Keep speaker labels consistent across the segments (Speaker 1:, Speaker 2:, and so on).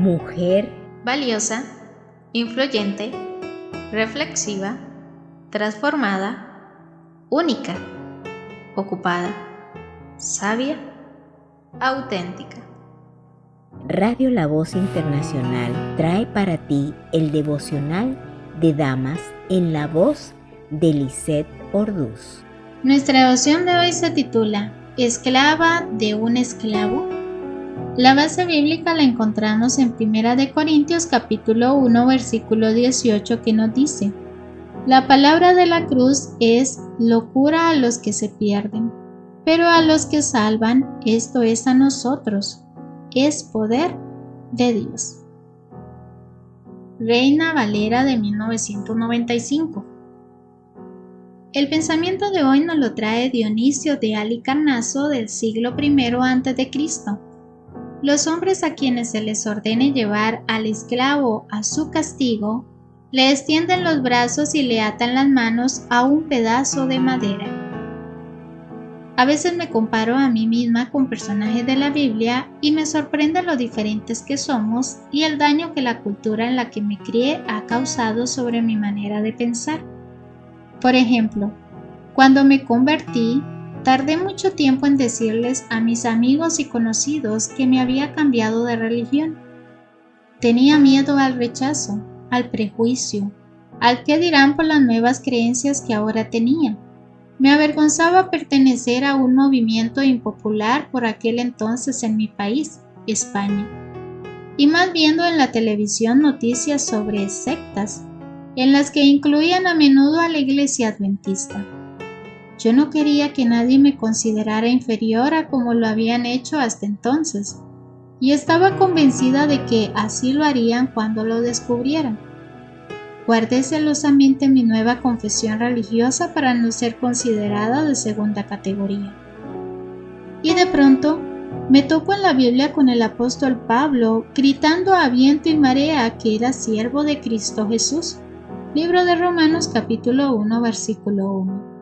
Speaker 1: mujer
Speaker 2: valiosa, influyente, reflexiva, transformada, única, ocupada, sabia, auténtica.
Speaker 1: Radio La Voz Internacional trae para ti el devocional de damas en la voz de Lisette Orduz.
Speaker 2: Nuestra devoción de hoy se titula ¿Esclava de un esclavo? La base bíblica la encontramos en 1 Corintios capítulo 1 versículo 18 que nos dice: la palabra de la cruz es locura a los que se pierden, pero a los que salvan, esto es a nosotros, es poder de Dios. Reina Valera de 1995. El pensamiento de hoy nos lo trae Dionisio de Halicarnaso del siglo I a.C. Los hombres a quienes se les ordene llevar al esclavo a su castigo, le extienden los brazos y le atan las manos a un pedazo de madera. A veces me comparo a mí misma con personajes de la Biblia y me sorprende lo diferentes que somos y el daño que la cultura en la que me crié ha causado sobre mi manera de pensar. Por ejemplo, cuando me convertí, tardé mucho tiempo en decirles a mis amigos y conocidos que me había cambiado de religión. Tenía miedo al rechazo, al prejuicio, al qué dirán por las nuevas creencias que ahora tenía. Me avergonzaba pertenecer a un movimiento impopular por aquel entonces en mi país, España, y más viendo en la televisión noticias sobre sectas, en las que incluían a menudo a la iglesia adventista. Yo no quería que nadie me considerara inferior a como lo habían hecho hasta entonces, y estaba convencida de que así lo harían cuando lo descubrieran. Guardé celosamente mi nueva confesión religiosa para no ser considerada de segunda categoría. Y de pronto me topo en la Biblia con el apóstol Pablo gritando a viento y marea que era siervo de Cristo Jesús. Libro de Romanos capítulo 1 versículo 1.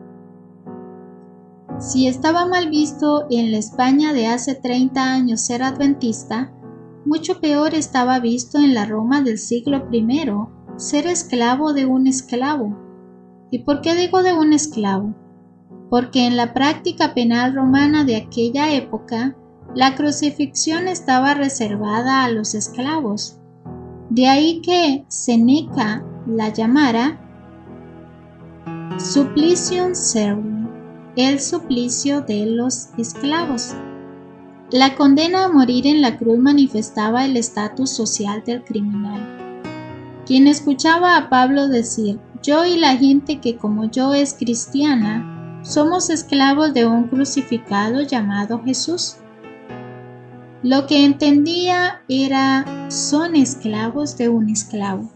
Speaker 2: Si estaba mal visto en la España de hace 30 años ser adventista, mucho peor estaba visto en la Roma del siglo I ser esclavo de un esclavo. ¿Y por qué digo de un esclavo? Porque en la práctica penal romana de aquella época, la crucifixión estaba reservada a los esclavos. De ahí que Séneca la llamara supplicium servi, el suplicio de los esclavos. La condena a morir en la cruz manifestaba el estatus social del criminal. Quien escuchaba a Pablo decir, yo y la gente que como yo es cristiana, somos esclavos de un crucificado llamado Jesús. Lo que entendía era, son esclavos de un esclavo.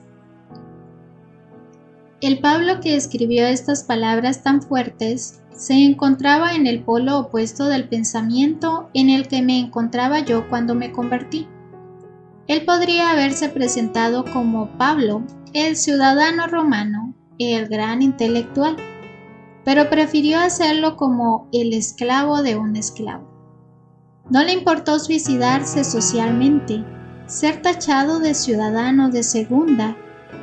Speaker 2: El Pablo que escribió estas palabras tan fuertes se encontraba en el polo opuesto del pensamiento en el que me encontraba yo cuando me convertí. Él podría haberse presentado como Pablo, el ciudadano romano, el gran intelectual, pero prefirió hacerlo como el esclavo de un esclavo. No le importó suicidarse socialmente, ser tachado de ciudadano de segunda,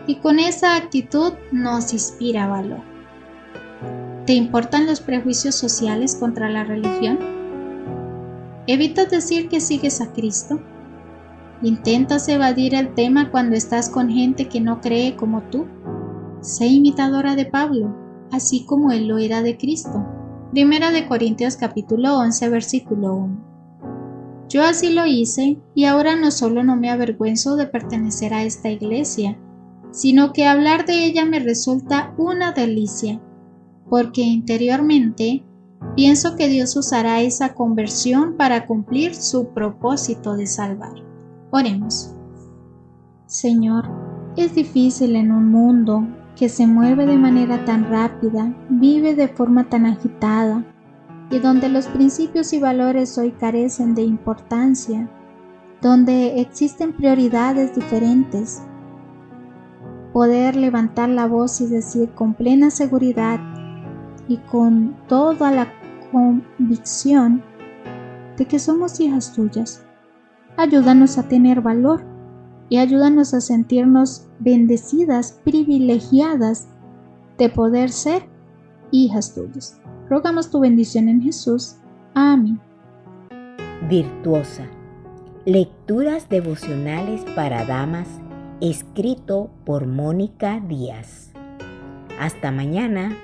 Speaker 2: y con esa actitud nos inspira valor. ¿Te importan los prejuicios sociales contra la religión? ¿Evitas decir que sigues a Cristo? ¿Intentas evadir el tema cuando estás con gente que no cree como tú? Sé imitadora de Pablo, así como él lo era de Cristo. 1 Corintios capítulo 11 versículo 1. Yo así lo hice y ahora no solo no me avergüenzo de pertenecer a esta iglesia, sino que hablar de ella me resulta una delicia, porque interiormente pienso que Dios usará esa conversión para cumplir su propósito de salvar. Oremos. Señor, es difícil en un mundo que se mueve de manera tan rápida, vive de forma tan agitada y donde los principios y valores hoy carecen de importancia, donde existen prioridades diferentes, poder levantar la voz y decir con plena seguridad y con toda la convicción de que somos hijas tuyas. Ayúdanos a tener valor y ayúdanos a sentirnos bendecidas, privilegiadas de poder ser hijas tuyas. Rogamos tu bendición en Jesús. Amén.
Speaker 1: Virtuosa. Lecturas devocionales para damas, escrito por Mónica Díaz. Hasta mañana.